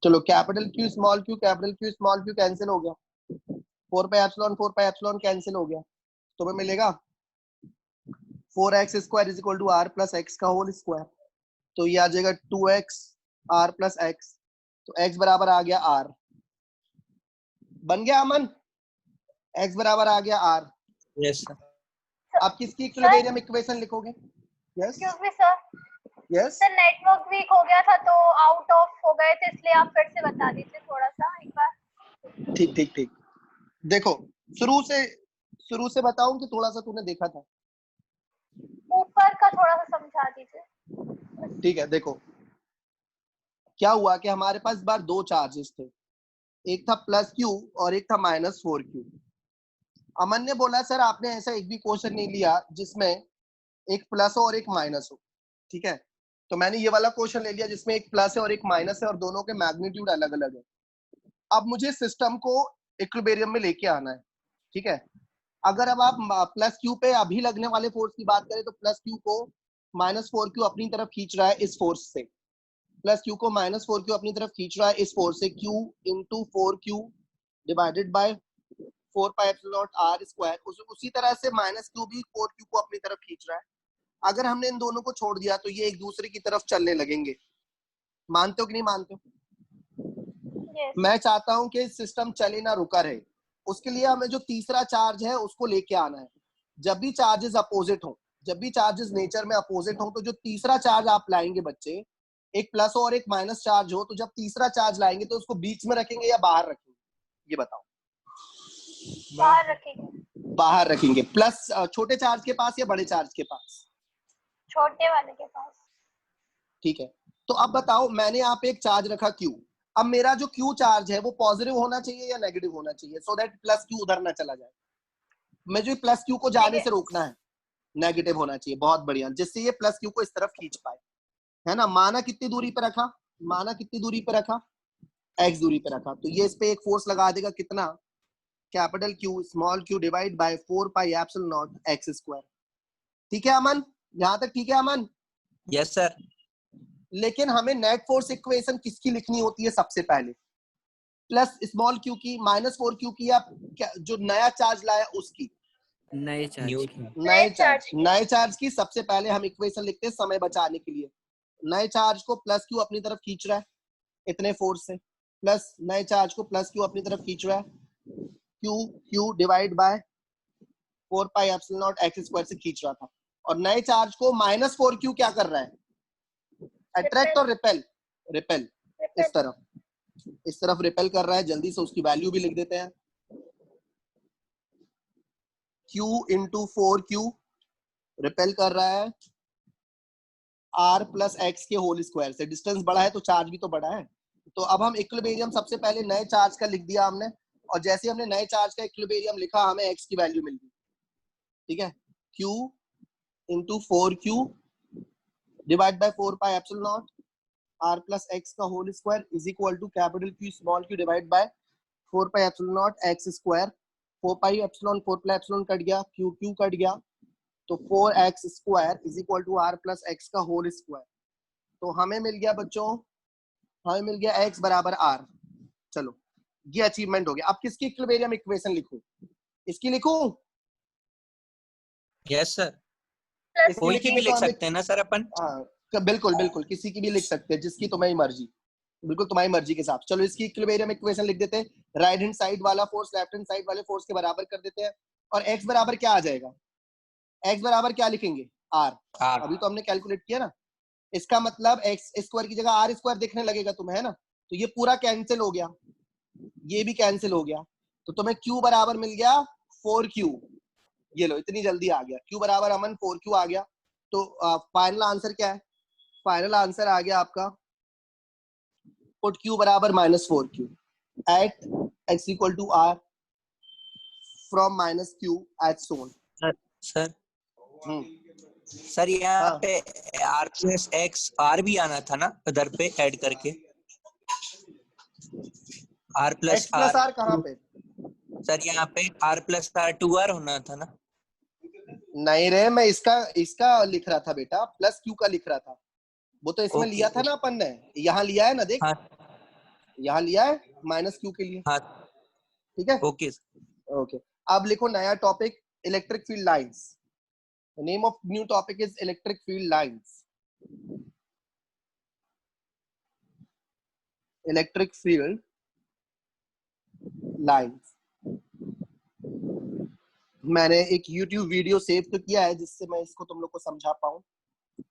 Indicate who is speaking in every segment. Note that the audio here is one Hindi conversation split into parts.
Speaker 1: चलो capital Q small Q cancel हो गया, 4 पाई एप्सिलॉन कैंसिल हो गया, तो हमें मिलेगा 4x square is equal to r plus x का होल स्क्वायर। तो ये आ जाएगा 2x r प्लस एक्स, तो x बराबर आ गया r, बन गया अमन, x बराबर आ गया r।
Speaker 2: यस
Speaker 1: आप किसकी इक्विलिब्रियम इक्वेशन लिखोगे? यस
Speaker 3: क्योंकि sir
Speaker 1: yes
Speaker 3: sir network weak हो गया था तो आउट ऑफ हो गए थे, इसलिए आप फिर से बता दीजिए थोड़ा सा एक बार।
Speaker 1: ठीक ठीक ठीक। देखो शुरू से बताऊं कि थोड़ा सा तूने देखा था?
Speaker 3: ऊपर का थोड़ा सा समझा दीजिए।
Speaker 1: ठीक है, देखो क्या हुआ कि हमारे पास इस बार दो चार्जेस थे, एक था प्लस क्यू और एक था माइनस 4q। अमन ने बोला सर आपने ऐसा एक भी क्वेश्चन नहीं लिया जिसमें एक प्लस हो और एक माइनस हो, ठीक है, तो मैंने ये वाला क्वेश्चन ले लिया जिसमें एक प्लस है और एक माइनस है और दोनों के मैग्नीट्यूड अलग अलग है। अब मुझे सिस्टम को इक्विलिब्रियम में लेके आना है, ठीक है। अगर अब आप प्लस क्यू पे अभी लगने वाले फोर्स की बात करें तो प्लस क्यू को माइनस 4q अपनी तरफ खींच रहा है इस फोर्स से, प्लस क्यू को माइनस 4q अपनी तरफ खींच रहा है इस फोर्स से, q into 4q divided by 4 pi epsilon r square. उसी तरह से माइनस क्यू भी 4q को अपनी तरफ खींच रहा है। अगर हमने इन दोनों को छोड़ दिया तो ये एक दूसरे की तरफ चलने लगेंगे, मानते हो कि नहीं मानते हो?
Speaker 3: Yes.
Speaker 1: मैं चाहता हूं कि सिस्टम चले ना रुका रहे, उसके लिए हमें जो तीसरा चार्ज है उसको लेके आना है। जब भी चार्जेस अपोजिट हो, जब भी चार्जेस नेचर में अपोजिट हो, तो जो तीसरा चार्ज आप लाएंगे बच्चे, एक प्लस और एक माइनस चार्ज हो, तो जब तीसरा चार्ज लाएंगे तो उसको बीच में रखेंगे या बाहर रखेंगे? ये बताओ।
Speaker 3: बाहर रखेंगे।
Speaker 1: बाहर रखेंगे। प्लस छोटे चार्ज के पास या बड़े चार्ज के पास?
Speaker 3: छोटे वाले के पास।
Speaker 1: ठीक है, तो अब बताओ मैंने यहाँ पे एक चार्ज रखा Q, अब मेरा जो Q चार्ज है वो पॉजिटिव होना चाहिए या नेगेटिव होना चाहिए, सो दैट प्लस Q उधर ना चला जाए? मुझे प्लस Q को जाने से रोकना है, नेगेटिव होना चाहिए। बहुत बढ़िया, जिससे ये प्लस Q को इस तरफ खींच पाए, है ना। माना कितनी दूरी पे रखा, माना कितनी दूरी पे रखा, x दूरी पे रखा, तो ये इस पे एक फोर्स लगा देगा, कितना? Capital Q small q divide by 4 pi epsilon not x square. ठीक है अमन, यहाँ तक ठीक है अमन?
Speaker 2: Yes sir.
Speaker 1: लेकिन हमें नेट फोर्स इक्वेशन किसकी लिखनी होती है सबसे पहले? प्लस स्मॉल q की, माइनस 4q की, या जो नया चार्ज लाया उसकी?
Speaker 4: नए चार्ज की।
Speaker 1: नए चार्ज की सबसे पहले हम इक्वेशन लिखते हैं समय बचाने के लिए। नए चार्ज को प्लस क्यू अपनी तरफ खींच रहा है इतने फोर्स से, प्लस नए चार्ज को प्लस क्यू अपनी तरफ खींच रहा है, Q divide by 4 pi epsilon not x square से खींच रहा था। और नए चार्ज को माइनस 4q क्या कर रहा है? अट्रैक्ट और रिपेल? रिपेल इस तरफ रिपेल कर रहा है। जल्दी से उसकी वैल्यू भी लिख देते हैं, Q इंटू 4q रिपेल कर रहा है r प्लस एक्स के होल स्क्वायर से। डिस्टेंस बड़ा है तो चार्ज भी तो बड़ा है। तो अब हम इक्विलिब्रियम सबसे पहले नए चार्ज का लिख दिया हमने, और जैसे हमने नए चार्ज का इक्विलिब्रियम लिखा हमें x की वैल्यू मिल गई, ठीक है। Q into 4q divide by 4 pi epsilon not r plus x का whole square is equal to capital Q small q divide by 4 pi epsilon not x square. 4 pi epsilon 4 pi epsilon cut गया, q कट गया, तो 4x square is equal to r plus x का होल स्क्वायर। तो हमें मिल गया बच्चों, हमें मिल गया x बराबर r। चलो ये अचीवमेंट हो गया। अब किसकी इक्विलिब्रियम इक्वेशन लिखूं? इसकी लिखूं?
Speaker 2: Yes sir.
Speaker 1: इसकी
Speaker 2: कोई की भी
Speaker 1: लिखूं
Speaker 2: लिख
Speaker 1: तो
Speaker 2: सकते हैं ना सर अपन?
Speaker 1: बिल्कुल बिल्कुल, किसी की भी लिख सकते हैं, जिसकी तुम्हारी मर्जी, बिल्कुल तुम्हारी मर्जी के हिसाब। चलो इसकी इक्विलिब्रियम इक्वेशन लिख देते हैं। राइट हैंड साइड वाला फोर्स लेफ्ट हैंड साइड वाले फोर्स के बराबर कर देते हैं, और x बराबर क्या आ जाएगा? x बराबर क्या लिखेंगे? r। अभी तो हमने कैलकुलेट किया ना, इसका मतलब x स्क्वायर की जगह r स्क्वायर दिखने लगेगा तुम्हें, है ना। तो ये पूरा कैंसिल हो गया, ये भी कैंसिल हो गया, तो तुम्हें q बराबर मिल गया 4q। ये लो इतनी जल्दी आ गया, q बराबर अमन 4q आ गया। तो फाइनल आंसर क्या है? फाइनल आंसर आ गया आपका, पुट q बराबर minus 4q at x equal to r from minus q at सोन।
Speaker 2: सर सर यहाँ पे r प्लस एक्स r भी आना था ना उधर पे ऐड करके, r प्लस
Speaker 1: r कहाँ पे?
Speaker 2: सर यहाँ पे r प्लस r 2r होना था ना?
Speaker 1: नहीं रे, मैं इसका लिख रहा था बेटा, प्लस q का लिख रहा था। वो तो इसमें लिया था ना अपन ने, यहाँ लिया है ना, देख।
Speaker 2: हाँ
Speaker 1: यहाँ लिया है माइनस क्यू के लिए,
Speaker 2: हाँ
Speaker 1: ठीक है।
Speaker 2: ओके
Speaker 1: ओके, अब लिखो नया topic electric field lines. The name of new topic is electric field lines. Electric field lines. मैंने एक YouTube वीडियो सेव तो किया है जिससे मैं इसको तुम लोग को समझा पाऊं।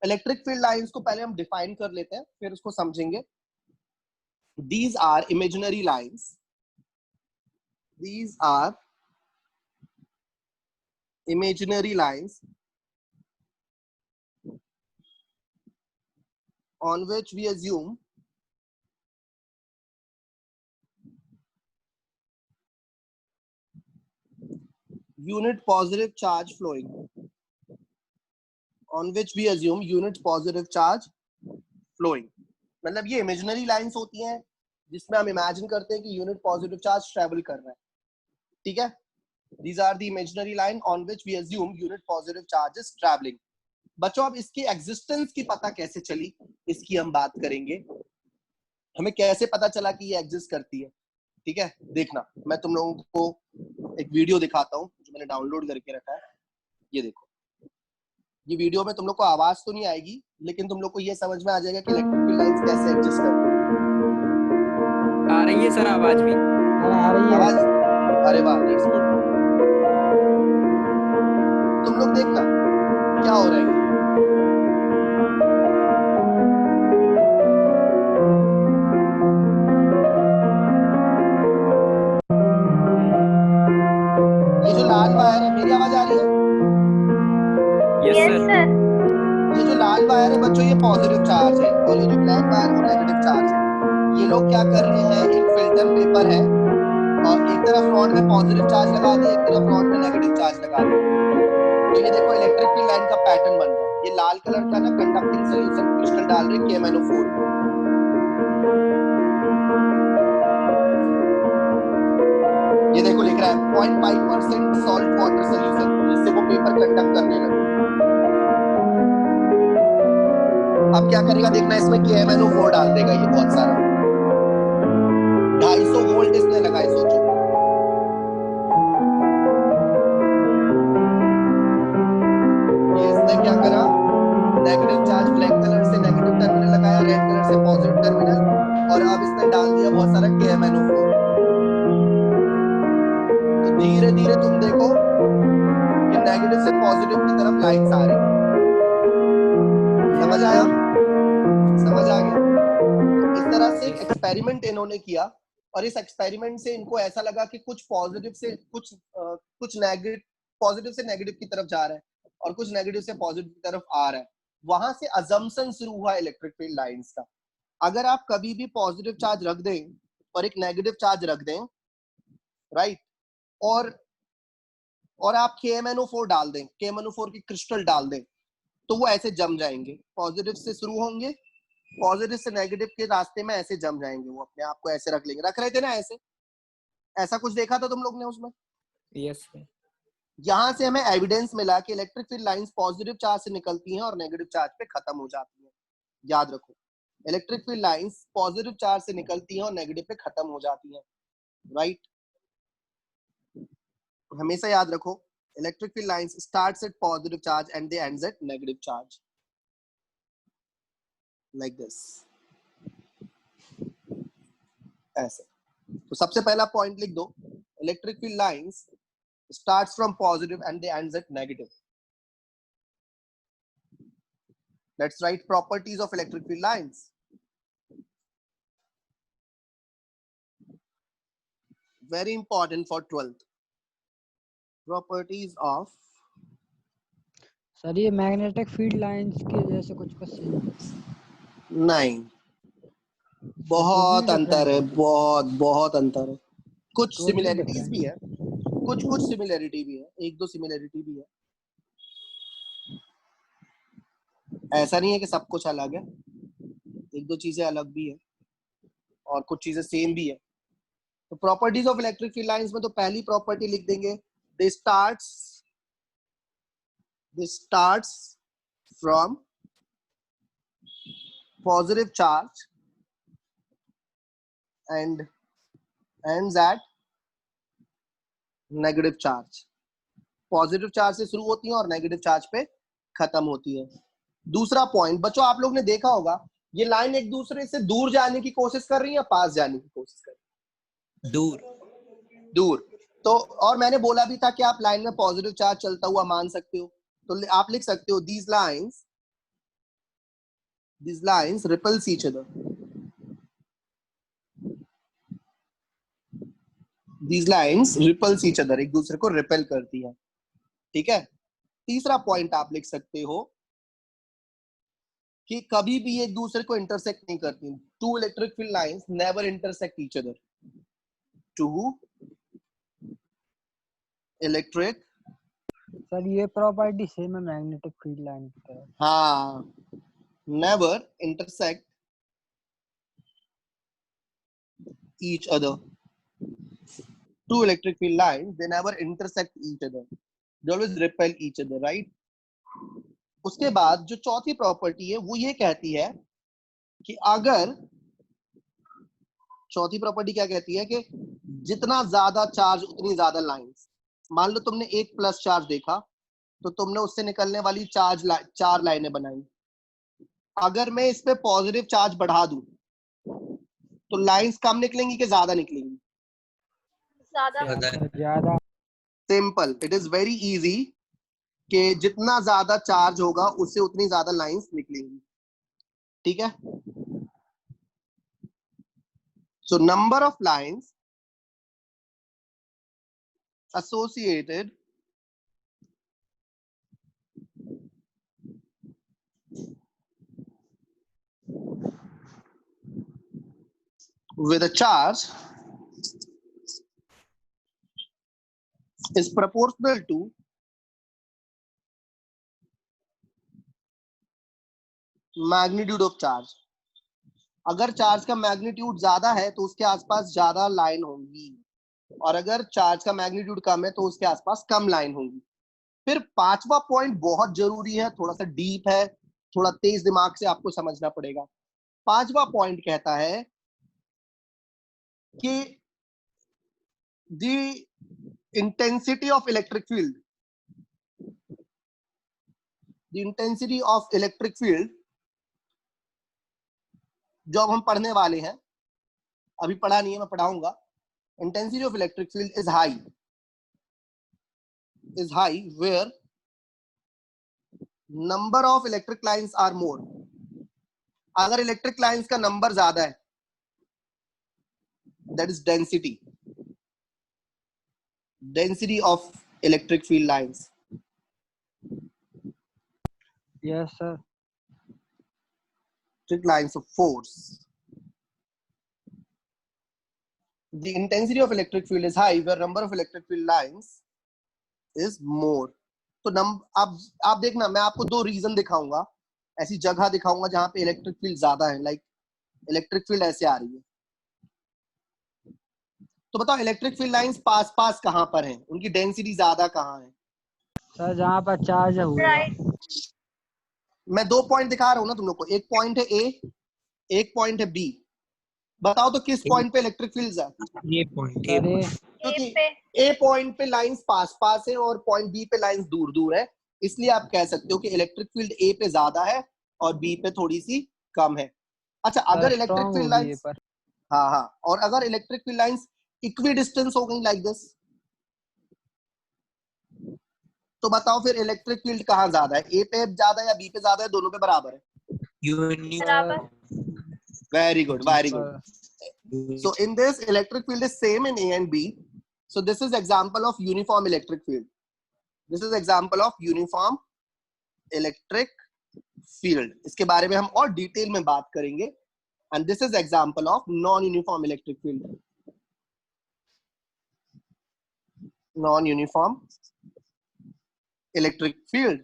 Speaker 1: इलेक्ट्रिक फील्ड लाइंस को पहले हम डिफाइन कर लेते हैं, फिर उसको समझेंगे। These are imaginary lines. These are imaginary lines on which we assume unit positive charge flowing. On which we assume unit positive charge flowing. मतलब ये इमेजिनरी लाइंस होती हैं जिसमें हम इमेजिन करते हैं कि यूनिट पॉजिटिव चार्ज ट्रेवल कर रहा है, ठीक है। These are the imaginary line on which we assume unit positive charge is traveling. बच्चों अब इसकी एग्जिस्टेंस की पता कैसे चली, इसकी हम बात करेंगे। हमें कैसे पता चला कि ये एग्जिस्ट करती है, ठीक है। देखना, मैं तुम लोगों को एक वीडियो दिखाता हूँ जो मैंने डाउनलोड करके रखा है। ये देखो, ये वीडियो में तुम लोग को आवाज तो नहीं आएगी, लेकिन तुम लोग को ये समझ में आ जाएगा कि इलेक्ट्रिक फील्ड लाइंस कैसे एग्जिस्ट करती है।
Speaker 4: आ रही है सर आवाज भी?
Speaker 5: आ रही है।
Speaker 1: आवाज, अरे वाह, दैट्स गुड। तुम लोग देखना क्या हो रहा है। ये जो लाल वायर है, मेरी आवाज आ रही है?
Speaker 4: Yes
Speaker 3: yes
Speaker 4: sir.
Speaker 3: सर।
Speaker 1: ये जो लाल वायर है बच्चों, ये पॉजिटिव चार्ज है, और ये जो ब्लैक वायर है वो नेगेटिव चार्ज है। ये लोग क्या कर रहे हैं, एक फिल्टर पेपर है और एक तरफ रॉड में पॉजिटिव चार्ज लगा दिया, एक तरफ रॉड में नेगेटिव चार्ज लगा दिया। तो ये देखो इलेक्ट्रिक फील्ड लाइन का पैटर्न बन रहा है। ये लाल कलर का ना कंडक्टिंग सॉल्यूशन क्रिस्टल डाल रहे हैं KMnO4। ये देखो लिख रहा है 0.5% सॉल्ट वाटर सॉल्यूशन, जिससे वो पेपर कंडक्ट करने लगे। अब क्या करेगा देखना, इसमें KMnO4 डाल देगा ये बहुत सारा। 250 वोल्ट इसने लगाए, सोचो। ये इसने क्या करा, नेगेटिव चार्ज ब्लैक कलर से नेगेटिव टर्मिनल लगाया, रेड कलर से पॉजिटिव टर्मिनल, और अब इसने डाल दिया बहुत सारा KMnO4। तो धीरे धीरे तुम देखो कि नेगेटिव से पॉजिटिव की तरफ लाइंस आ रही है। समझ आया? समझ आ गया? तो इस तरह से एक एक्सपेरिमेंट इन्होंने किया, और इस एक्सपेरिमेंट से इनको ऐसा लगा कि कुछ पॉजिटिव से कुछ नेगेटिव, पॉजिटिव से नेगेटिव की तरफ जा रहा है और कुछ नेगेटिव से पॉजिटिव की तरफ आ रहा है। वहां से अजम्पशन शुरू हुआ इलेक्ट्रिक फील्ड लाइंस का। अगर आप कभी भी पॉजिटिव चार्ज रख दें और एक नेगेटिव चार्ज रख दें, राइट, और आप KMnO4 डाल दें, KMnO4 की क्रिस्टल डाल दें, तो वो ऐसे जम जाएंगे। पॉजिटिव से शुरू होंगे, पॉजिटिव से नेगेटिव के रास्ते में ऐसे जम जाएंगे, वो अपने आप को ऐसे रख लेंगे। रख रहे थे ना ऐसे, ऐसा कुछ देखा था तुम लोग ने उसमें?
Speaker 4: Yes sir.
Speaker 1: यहां से हमें एविडेंस मिला कि electric field lines positive charge से निकलती हैं और नेगेटिव चार्ज पे खत्म हो जाती हैं। याद रखो, electric field lines positive charge से निकलती हैं और नेगेटिव पे खत्म हो जाती हैं, राइट। हमेशा याद रखो, electric field lines starts at positive charge and they ends at negative charge, like this, ऐसे। तो सबसे पहला पॉइंट लिख दो, electric field lines starts from positive and they ends at negative. Let's write properties of electric field lines. Very important for 12th. Properties of,
Speaker 5: sir ये मैग्नेटिक फील्ड लाइंस के जैसे कुछ कुछ
Speaker 1: नहीं, बहुत अंतर है, बहुत अंतर है। कुछ सिमिलैरिटीज भी है, कुछ सिमिलैरिटी भी है, एक दो सिमिलैरिटी भी है। ऐसा नहीं है कि सब कुछ अलग है, एक दो चीजें अलग भी है और कुछ चीजें सेम भी है। तो properties of electric field lines में तो पहली प्रॉपर्टी लिख देंगे, दे starts from positive charge and ends at negative charge. Positive charge से शुरू होती है और नेगेटिव चार्ज पे खत्म होती है। दूसरा पॉइंट बच्चों, आप लोग ने देखा होगा ये लाइन एक दूसरे से दूर जाने की कोशिश कर रही है या पास जाने की कोशिश कर रही है? दूर। तो और मैंने बोला भी था कि आप लाइन में पॉजिटिव चार्ज चलता हुआ मान सकते हो, तो आप लिख सकते हो these lines repels each other. These lines repels each other, एक दूसरे को रिपेल करती है। ठीक है। तीसरा पॉइंट आप लिख सकते हो कि कभी भी एक दूसरे को इंटरसेक्ट नहीं करती। Two electric field lines never intersect each other. Two electric,
Speaker 5: sir ये प्रॉपर्टी सेम है मैग्नेटिक फील्ड लाइन की तरह।
Speaker 1: हाँ, never intersect each other. Two electric field lines, they never intersect each other. They always repel each other, right? उसके बाद जो चौथी प्रॉपर्टी है वो ये कहती है कि अगर, चौथी प्रॉपर्टी क्या कहती है कि जितना ज्यादा चार्ज उतनी ज्यादा लाइंस। मान लो तुमने एक प्लस चार्ज देखा तो तुमने उससे निकलने वाली चार लाइनें बनाई। अगर मैं इस पे पॉजिटिव चार्ज बढ़ा दूं तो लाइंस कम निकलेंगी कि ज्यादा निकलेंगी?
Speaker 5: ज्यादा।
Speaker 1: Simple, it is very easy कि जितना ज्यादा चार्ज होगा उससे उतनी ज्यादा लाइंस निकलेंगी। ठीक है। So number of lines associated with a charge is proportional to magnitude of charge. अगर चार्ज का मैग्नीट्यूड ज्यादा है तो उसके आसपास ज्यादा लाइन होंगी, और अगर चार्ज का मैग्नीट्यूड कम है तो उसके आसपास कम लाइन होंगी। फिर पांचवा पॉइंट बहुत जरूरी है, थोड़ा सा डीप है, थोड़ा तेज दिमाग से आपको समझना पड़ेगा। पांचवा पॉइंट कहता है कि the intensity of electric field, the intensity of electric field जो अब हम पढ़ने वाले हैं, अभी पढ़ा नहीं है, मैं पढ़ाऊंगा। intensity of electric field is high where number of electric lines are more. अगर इलेक्ट्रिक लाइंस का नंबर ज्यादा है, that is density of electric field lines.
Speaker 5: Yes sir.
Speaker 1: Electric lines of force. The intensity of electric field is high where number of electric field lines is more. तो आप देखना, मैं आपको दो रीजन दिखाऊंगा, ऐसी जगह दिखाऊंगा जहां पे इलेक्ट्रिक फील्ड ज्यादा है। लाइक इलेक्ट्रिक फील्ड ऐसे आ रही है, तो बताओ इलेक्ट्रिक फील्ड लाइंस पास पास कहां पर हैं, उनकी डेंसिटी ज्यादा कहां है?
Speaker 5: सर जहाँ पर चार्ज हुआ।
Speaker 1: मैं दो पॉइंट दिखा रहा हूं ना तुम लोग को, एक पॉइंट है ए, एक पॉइंट है बी। बताओ तो किस पॉइंट पे इलेक्ट्रिक फील्ड है?
Speaker 2: ये पॉइंट,
Speaker 1: क्योंकि ए पॉइंट पे लाइंस पास पास है और पॉइंट बी पे लाइंस दूर दूर है, इसलिए आप कह सकते हो कि इलेक्ट्रिक फील्ड ए पे ज्यादा है और बी पे थोड़ी सी कम है। अच्छा, अगर इलेक्ट्रिक फील्ड लाइंस, हाँ, और अगर electric field lines equi distance हो गई लाइक दिस, तो बताओ फिर इलेक्ट्रिक फील्ड कहाँ ज्यादा है? ए पे ज्यादा है या बी पे ज्यादा है? दोनों पे बराबर है। Very good. So in this, electric field is same in A and B. So this is example of uniform electric field. This is example of uniform electric field. इसके बारे में हम और डिटेल में बात करेंगे. And this is example of non-uniform electric field. Non-uniform electric field.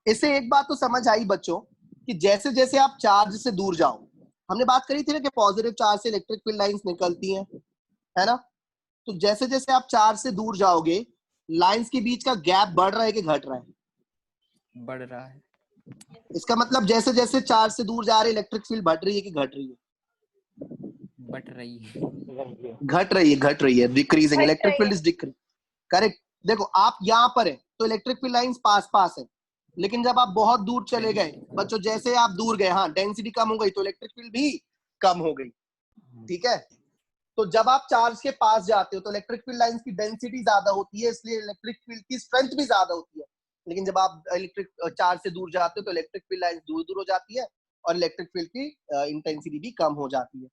Speaker 1: इससे एक बात तो समझ आई बच्चों कि जैसे जैसे आप चार्ज से दूर जाओ, हमने बात करी थी ना कि पॉजिटिव चार्ज से इलेक्ट्रिक फील्ड लाइंस निकलती हैं, है ना? तो जैसे जैसे आप चार्ज से दूर जाओगे, लाइंस के बीच का गैप बढ़ रहा है कि घट रहा है?
Speaker 4: बढ़ रहा है।
Speaker 1: इसका मतलब जैसे जैसे चार्ज से दूर जा रहे इलेक्ट्रिक फील्ड बढ़ रही है कि घट रही है?
Speaker 4: बढ़ रही है।
Speaker 1: घट रही है, डिक्रीजिंग,
Speaker 3: घट
Speaker 1: इलेक्ट्रिक
Speaker 3: रही
Speaker 1: फील्ड
Speaker 3: है।
Speaker 1: Is decrease. करेक्ट। देखो आप यहाँ पर है तो इलेक्ट्रिक फील्ड लाइंस पास पास है, लेकिन जब आप बहुत दूर चले गए बच्चों, जैसे आप दूर गए, हाँ डेंसिटी कम हो गई तो इलेक्ट्रिक फील्ड भी कम हो गई। ठीक है, तो जब आप चार्ज के पास जाते हो तो इलेक्ट्रिक फील्ड लाइंस की डेंसिटी ज्यादा होती है, इसलिए इलेक्ट्रिक फील्ड की स्ट्रेंथ भी ज्यादा होती है। लेकिन जब आप इलेक्ट्रिक चार्ज से दूर जाते हो तो इलेक्ट्रिक फील्ड लाइंस दूर दूर हो जाती है और इलेक्ट्रिक फील्ड की इंटेंसिटी भी कम हो जाती है।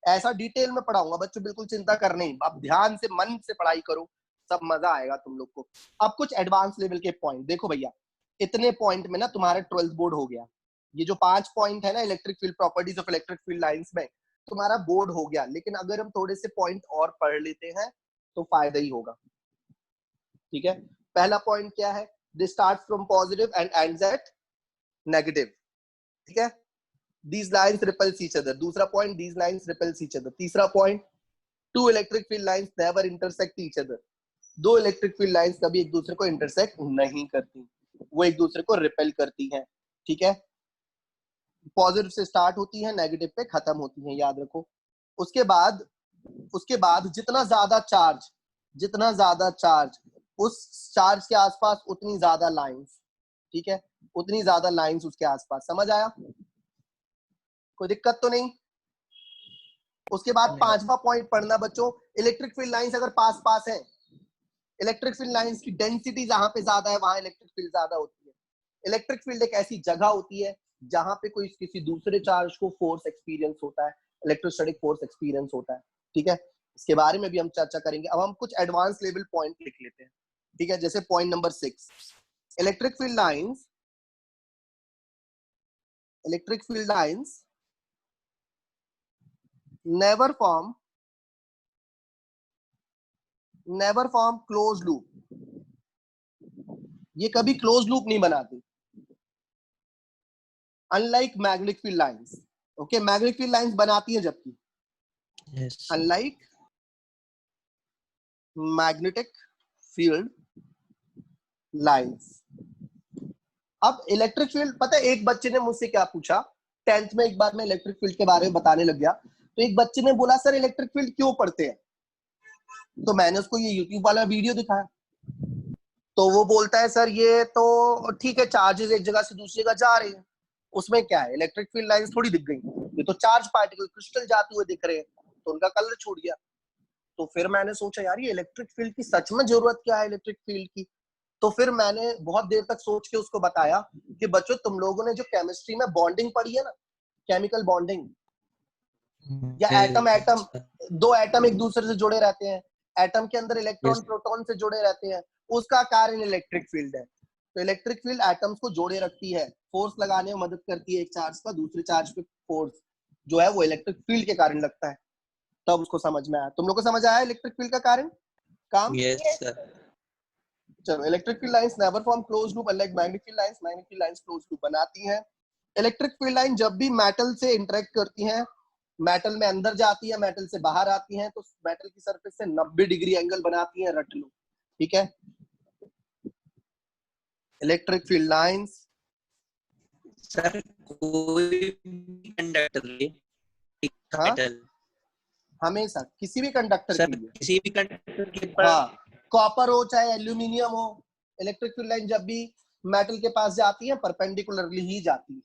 Speaker 1: ऐसा डिटेल में पढ़ाऊंगा बच्चों, बिल्कुल चिंता करनी, आप ध्यान से मन से पढ़ाई करो, सब मजा आएगा तुम लोग को। अब कुछ एडवांस लेवल के पॉइंट देखो भैया, इतने पॉइंट में ना तुम्हारा 12th बोर्ड हो गया। ये जो 5 पॉइंट है ना electric field, properties of electric field lines में, तुम्हारा बोर्ड हो गया। लेकिन अगर हम थोड़े से पॉइंट और पढ़ लेते हैं तो फायदा ही होगा। ठीक है, पहला पॉइंट क्या है, this starts from positive and ends at negative. ठीक है, these lines repels each other। दूसरा point, these lines repels each other। तीसरा point, two electric field lines never intersect each other। दो इलेक्ट्रिक फील्ड लाइंस कभी एक दूसरे को इंटरसेक्ट नहीं करती, वो एक दूसरे को रिपेल करती हैं। ठीक है, पॉजिटिव से स्टार्ट होती है, नेगेटिव पे खत्म होती है, याद रखो। उसके बाद जितना ज्यादा चार्ज उस चार्ज के आसपास उतनी ज्यादा लाइंस। ठीक है, उतनी ज्यादा लाइंस उसके आसपास। समझ आया, कोई दिक्कत तो नहीं। उसके बाद 5वां पॉइंट पढ़ना बच्चों, इलेक्ट्रिक फील्ड लाइंस अगर पास पास है, इलेक्ट्रिक फील्ड लाइंस की डेंसिटी जहां पे ज्यादा है वहां इलेक्ट्रिक फील्ड ज्यादा होती है। इलेक्ट्रिक फील्ड एक ऐसी जगह होती है जहां पे कोई किसी दूसरे चार्ज को फोर्स एक्सपीरियंस होता है, इलेक्ट्रोस्टैटिक फोर्स एक्सपीरियंस होता है। ठीक है, इसके बारे में भी हम चर्चा करेंगे। अब हम कुछ एडवांस लेवल पॉइंट लिख लेते हैं। ठीक है, जैसे point number 6, electric field lines never form closed loop। ये कभी क्लोज लूप नहीं बनाती, unlike magnetic field lines. Okay, magnetic field lines बनाती है जबकि, अनलाइक मैग्नेटिक फील्ड लाइंस। अब इलेक्ट्रिक फील्ड, पता है एक बच्चे ने मुझसे क्या पूछा 10th में, एक बार मैं इलेक्ट्रिक फील्ड के बारे में बताने लग गया तो एक बच्चे ने बोला सर इलेक्ट्रिक फील्ड क्यों पढ़ते हैं, तो मैंने उसको ये यूट्यूब वाला वीडियो दिखाया। तो वो बोलता है सर ये तो ठीक है, चार्जेस एक जगह से दूसरी जगह जा रहे हैं, उसमें क्या है, इलेक्ट्रिक फील्ड लाइंस थोड़ी दिख गई, ये तो चार्ज पार्टिकल क्रिस्टल जाते हुए दिख रहे हैं, तो उनका कलर छूट गया। तो फिर मैंने सोचा यार ये इलेक्ट्रिक फील्ड की सच में जरूरत क्या है इलेक्ट्रिक फील्ड की। तो फिर मैंने बहुत देर तक सोच के उसको बताया कि बच्चों तुम लोगों ने जो केमिस्ट्री में बॉन्डिंग पढ़ी है ना, केमिकल बॉन्डिंग, या एटम दो एटम एक दूसरे से जुड़े रहते हैं, एटम के अंदर इलेक्ट्रॉन प्रोटॉन से जुड़े रहते हैं, उसका कारण इलेक्ट्रिक फील्ड है। तो इलेक्ट्रिक फील्ड एटम्स को जोड़े रखती है, फोर्स लगाने में मदद करती है, एक चार्ज का दूसरे चार्ज पे फोर्स जो है वो इलेक्ट्रिक फील्ड के कारण लगता है। तब उसको समझ में आया। तुम लोग को समझ आया इलेक्ट्रिक फील्ड का कारण काम?
Speaker 2: Yes sir.
Speaker 1: चलो, electric field lines never form closed loop unlike magnetic field lines. Magnetic field lines closed loop बनाती हैं। इलेक्ट्रिक फील्ड लाइन जब भी मेटल से इंटरेक्ट करती हैं, मेटल में अंदर जाती है, मेटल से बाहर आती हैं, तो मेटल की सरफेस से 90 डिग्री एंगल बनाती हैं, रट लो। ठीक है, इलेक्ट्रिक फील्ड लाइंस
Speaker 2: सर कोई कंडक्टर
Speaker 1: हाँ हमेशा किसी भी कंडक्टर के
Speaker 2: सर
Speaker 1: लिए,
Speaker 2: किसी भी कंडक्टर के
Speaker 1: हाँ कॉपर हो चाहे एल्यूमिनियम हो, इलेक्ट्रिक फील्ड लाइन जब भी मेटल के पास जाती है परपेंडिकुलरली ही जाती है।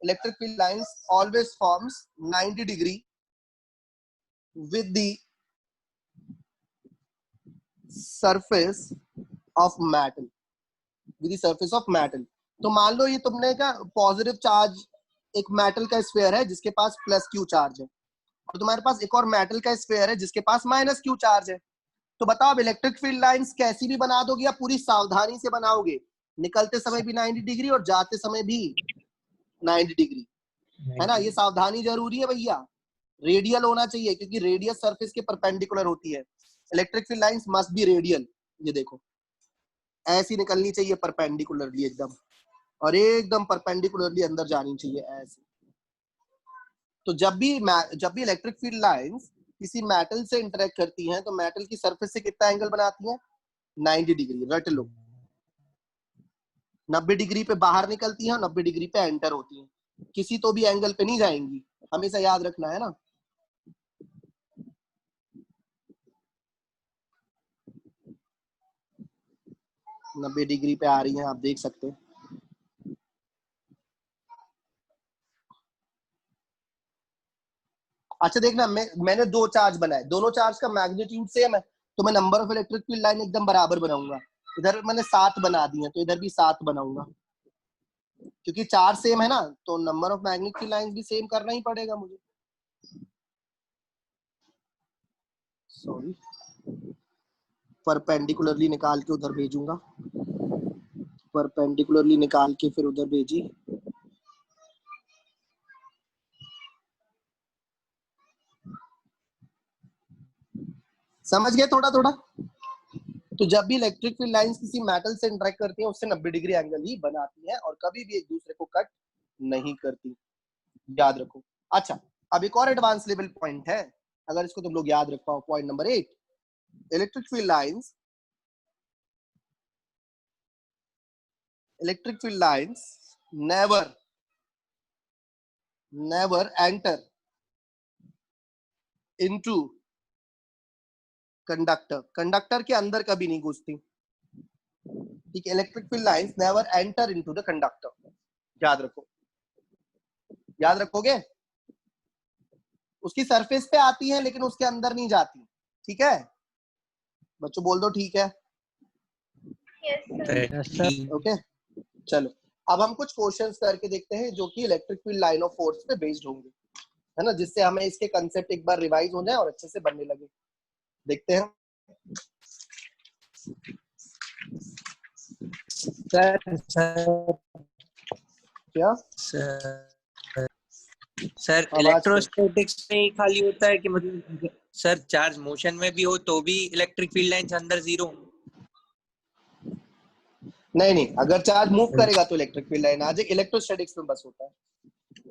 Speaker 1: Electric field lines always forms 90 degree with the surface of metal, with the surface of metal। तो मान लो ये तुमने का पॉजिटिव चार्ज एक मेटल का स्फीयर है जिसके पास प्लस क्यू चार्ज है, और तुम्हारे पास एक और मेटल का स्फीयर है जिसके पास माइनस क्यू चार्ज है। तो बताओ अब इलेक्ट्रिक फील्ड लाइंस कैसी भी बना दोगे या पूरी सावधानी से बनाओगे, निकलते समय भी 90 डिग्री और जाते समय भी 90 डिग्री, है ना? ये सावधानी जरूरी है भैया, रेडियल होना चाहिए क्योंकि रेडियस सरफेस के परपेंडिकुलर होती है। Electric field lines must be radial, ये देखो ऐसी निकलनी चाहिए परपेंडिकुलरली एकदम, और एकदम परपेंडिकुलरली अंदर जानी चाहिए ऐसे। तो जब भी इलेक्ट्रिक फील्ड लाइंस किसी मेटल से इंटरेक्ट करती हैं तो मेटल की सरफेस से कितना एंगल बनाती हैं? 90 डिग्री, रट लो। 90 डिग्री पे बाहर निकलती हैं, 90 डिग्री पे एंटर होती हैं, किसी तो भी एंगल पे नहीं जाएंगी, हमेशा याद रखना है ना। 90 डिग्री पे आ रही हैं, आप देख सकते हैं। अच्छा देखना, मैंने दो चार्ज बनाए, दोनों चार्ज का मैग्नीट्यूड सेम है, तो मैं number of electric field line एकदम बराबर बनाऊंगा। इधर मैंने 7 बना दी है, तो इधर भी 7 बनाऊंगा, क्योंकि चार्ज सेम है ना, तो number of magnetic field lines भी सेम करना ही पड़ेगा मुझे। सॉरी, परपेंडिकुलरली निकाल के उधर भेजूंगा, परपेंडिकुलरली निकाल के फिर उधर भेजी। समझ गए थोड़ा थोड़ा? तो जब भी इलेक्ट्रिक फील्ड लाइंस किसी मेटल से इंटरेक्ट करती हैं, उससे 90 डिग्री एंगल ही बनाती हैं और कभी भी एक दूसरे को कट नहीं करती, याद रखो। अच्छा, अब एक और एडवांस लेवल पॉइंट है, अगर इसको तुम लोग याद रख पाओ, point number 8, electric field lines never enter into conductor के अंदर कभी नहीं घुसती, ठीक है? Electric field lines never enter into the conductor, याद रखो, याद रखोगे? उसकी सरफेस पे आती है लेकिन उसके अंदर नहीं जाती, ठीक है बच्चों? बोल दो ठीक है।
Speaker 3: Yes sir.
Speaker 5: Yes sir.
Speaker 1: Okay, चलो अब हम कुछ क्वेश्चंस करके देखते हैं जो कि electric field line of force पे बेस्ड होंगे, है ना, जिससे हमें इसके कंसेप्ट एक बार रिवाइज हो जाए और अच्छे से बनने लगे। देखते हैं।
Speaker 2: सर
Speaker 1: क्या
Speaker 2: सर इलेक्ट्रोस्टैटिक्स में ही खाली होता है कि मतलब सर चार्ज मोशन में भी हो तो भी इलेक्ट्रिक फील्ड लाइंस अंदर जीरो?
Speaker 1: नहीं, अगर चार्ज मूव करेगा तो इलेक्ट्रिक फील्ड लाइन आ जाएगी, इलेक्ट्रोस्टैटिक्स में बस होता है।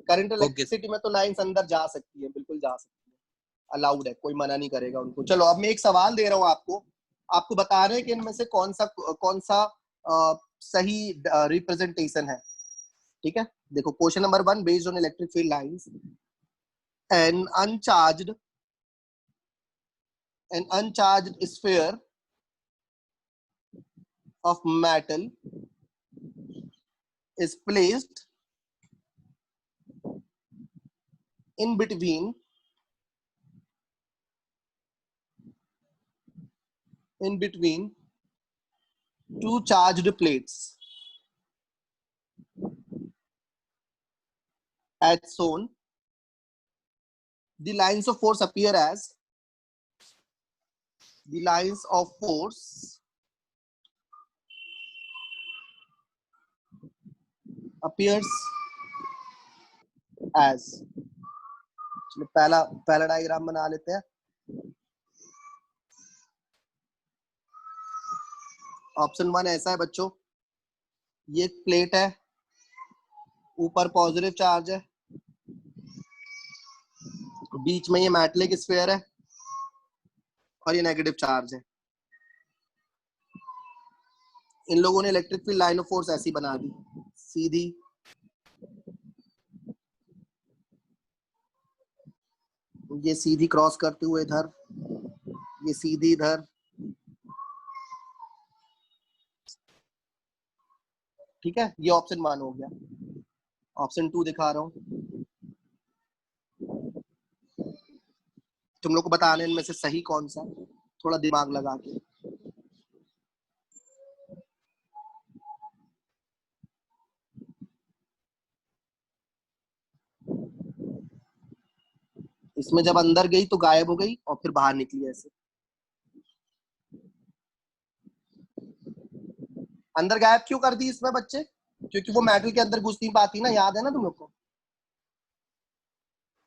Speaker 1: करंट इलेक्ट्रिसिटी में तो लाइंस अंदर जा सकती है, बिल्कुल जा सकती है, अलाउड है, कोई मना नहीं करेगा उनको। चलो अब मैं एक सवाल दे रहा हूँ आपको बता रहे हैं कि इनमें से कौन सा सही रिप्रेजेंटेशन है, ठीक है? देखो question number 1, based on electric field lines an uncharged sphere of metal is placed in between two charged plates as shown. The lines of force appear as चलो पहला डायग्राम बना लेते हैं। ऑप्शन 1 ऐसा है बच्चों, ये एक प्लेट है, ऊपर पॉजिटिव चार्ज है, बीच में ये मेटलिक स्फीयर है और ये नेगेटिव चार्ज है। इन लोगों ने electric field line of force ऐसी बना दी, सीधी, ये सीधी क्रॉस करते हुए इधर, ये सीधी इधर, ठीक है? ये ऑप्शन 1 हो गया। ऑप्शन 2 दिखा रहा हूं, तुम लोग को बताने इनमें से सही कौन सा, थोड़ा दिमाग लगा के। इसमें जब अंदर गई तो गायब हो गई और फिर बाहर निकली ऐसे, अंदर गायब क्यों कर दी इसमें बच्चे? क्योंकि वो मेटल के अंदर घुस नहीं पाती ना, याद है ना तुम लोग को?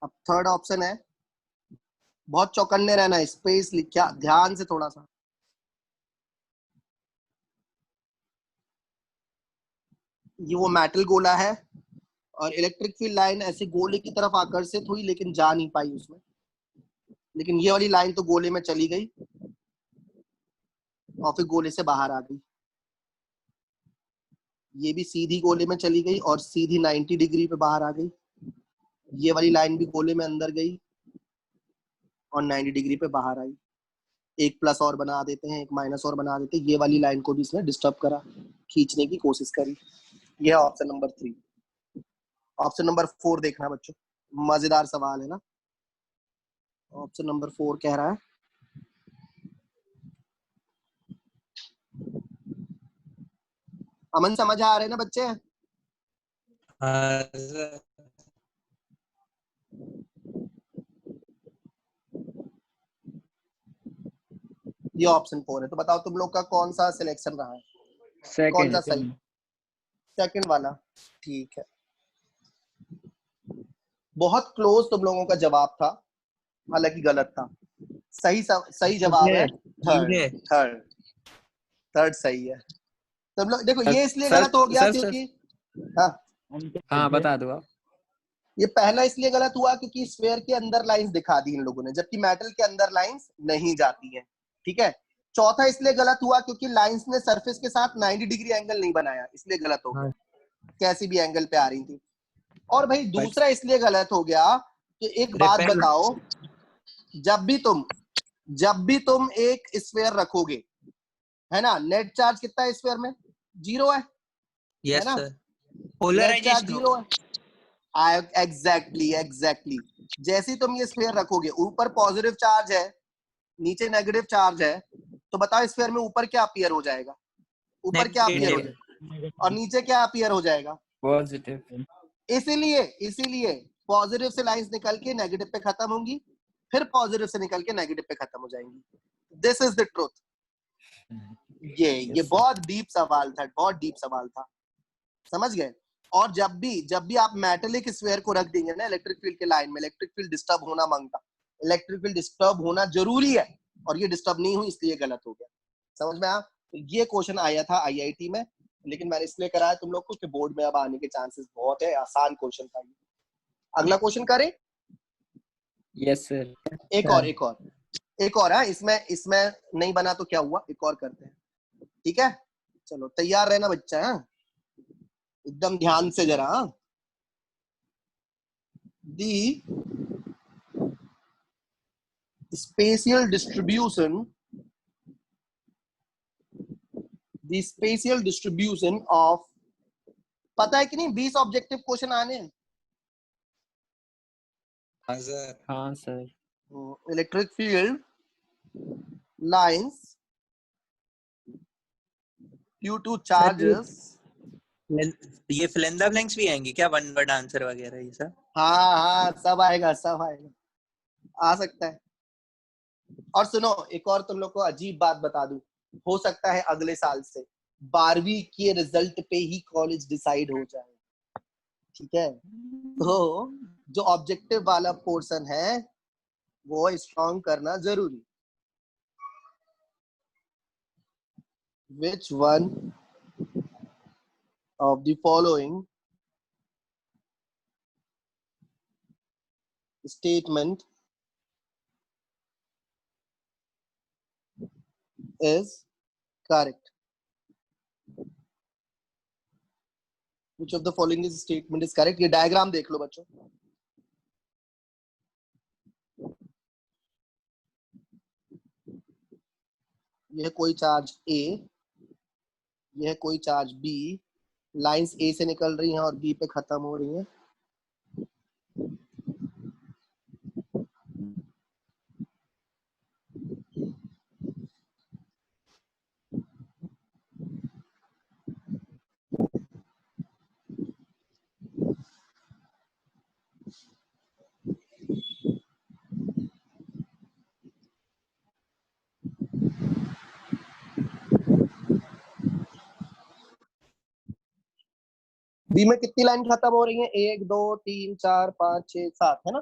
Speaker 1: अब थर्ड ऑप्शन है, बहुत चौकन्ने रहना है, स्पेस लिखा ध्यान से थोड़ा सा। ये वो मेटल गोला है और इलेक्ट्रिक फील्ड लाइन ऐसे गोले की तरफ आकर्षित हुई लेकिन जा नहीं पाई उसमें, लेकिन ये वाली लाइन तो गोले में चली गई और फिर गोले से बाहर आ गई। ये भी सीधी गोले में चली गई और सीधी 90 डिग्री पे बाहर आ गई। ये वाली लाइन भी गोले में अंदर गई और 90 डिग्री पे बाहर आई। एक प्लस और बना देते हैं, एक माइनस और बना देते हैं, ये वाली लाइन को भी इसने डिस्टर्ब करा, खींचने की कोशिश करी। ये है ऑप्शन नंबर 3। ऑप्शन नंबर 4 देखना बच्चों, मजेदार सवाल है ना। ऑप्शन नंबर 4 कह रहा है अमन, समझ आ रहे हैं ना बच्चे?
Speaker 2: हाँ सर।
Speaker 1: ये ऑप्शन 4 है, तो बताओ तुम लोग का कौन सा सिलेक्शन रहा है, कौन सा सही? सेकंड वाला, ठीक है। बहुत क्लोज तुम लोगों का जवाब था, हालांकि गलत था। सही जवाब है थर्ड। थर्ड सही है। तुम लोग देखो, ये इसलिए
Speaker 2: सर,
Speaker 1: गलत हो गया
Speaker 2: सर,
Speaker 1: क्योंकि हाँ
Speaker 4: हाँ बता दो आप।
Speaker 1: ये पहला इसलिए गलत हुआ क्योंकि स्फेयर के अंदर लाइंस दिखा दी इन लोगों ने, जबकि मेटल के अंदर लाइंस नहीं जाती हैं, ठीक है। चौथा इसलिए गलत हुआ क्योंकि लाइंस ने सरफेस के साथ 90 डिग्री एंगल नहीं बनाया, इसलिए गलत हो गया, कैसी भी एंगल पे आ रही थी। और भाई दूसरा इसलिए गलत हो गया कि एक बात बताओ, जब भी तुम एक स्फेयर रखोगे, है ना, नेट चार्ज कितना है स्फेयर में? 0 है,
Speaker 2: यस
Speaker 1: ना?
Speaker 2: सर।
Speaker 1: नेट चार्ज
Speaker 2: पोलराइजेशन
Speaker 1: 0 है। एग्जैक्टली। जैसे ही तुम ये स्फेयर रखोगे, ऊपर पॉजिटिव चार्ज है, नीचे नेगेटिव चार्ज है, तो बताओ स्फेयर में ऊपर क्या अपीयर हो जाएगा? ऊपर क्या अपीयर हो जाएगा और नीचे क्या अपीयर हो जाएगा?
Speaker 4: पॉजिटिव।
Speaker 1: इसीलिए पॉजिटिव से लाइंस निकल के नेगेटिव पे खत्म होंगी, फिर पॉजिटिव से निकल के नेगेटिव पे खत्म हो जाएंगी। This is the truth. ये बहुत डीप सवाल था, बहुत डीप सवाल था, समझ गए? और जब भी आप मेटेलिक स्फीयर को रख देंगे ना इलेक्ट्रिक फील्ड के लाइन में, इलेक्ट्रिक फील्ड डिस्टर्ब होना मांगता, इलेक्ट्रिक फील्ड डिस्टर्ब होना जरूरी है, और ये डिस्टर्ब नहीं हुई इसलिए गलत हो गया। समझ में आया? तो ये क्वेश्चन आया था आईआईटी में, लेकिन मैंने इसलिए कराया तुम लोग को कि बोर्ड में अब आने के चांसेस बहुत है, आसान क्वेश्चन था ये। अगला क्वेश्चन करें?
Speaker 4: Yes sir.
Speaker 1: एक और है, इसमें नहीं बना तो क्या हुआ, एक और करते हैं, ठीक है? चलो तैयार रहना बच्चा, है एकदम ध्यान से जरा। दी spatial distribution of, पता है कि नहीं 20 ऑब्जेक्टिव क्वेश्चन आने हैं।
Speaker 2: हाँ सर।
Speaker 4: हाँ sir.
Speaker 1: Electric field lines due two charges.
Speaker 2: ये फिल इन द ब्लैंक्स भी आएंगे क्या, वन वर्ड आंसर वगैरह ये सब?
Speaker 1: हाँ सब आएगा, आ सकता है। और सुनो, एक और तुम लोग को अजीब बात बता दूं, हो सकता है अगले साल से 12वीं के रिजल्ट पे ही कॉलेज डिसाइड हो जाए, ठीक है? तो जो ऑब्जेक्टिव वाला पोर्शन है वो स्ट्रॉन्ग करना जरूरी। Which one of the following statement is correct? Which of the following is statement is correct? ये डायग्राम देख लो बच्चों। यह कोई चार्ज A, यह कोई चार्ज B, लाइंस A से निकल रही हैं और B पे खत्म हो रही हैं। बी में कितनी लाइन खत्म हो रही है? 1 2 3 4 5 6 7, है ना?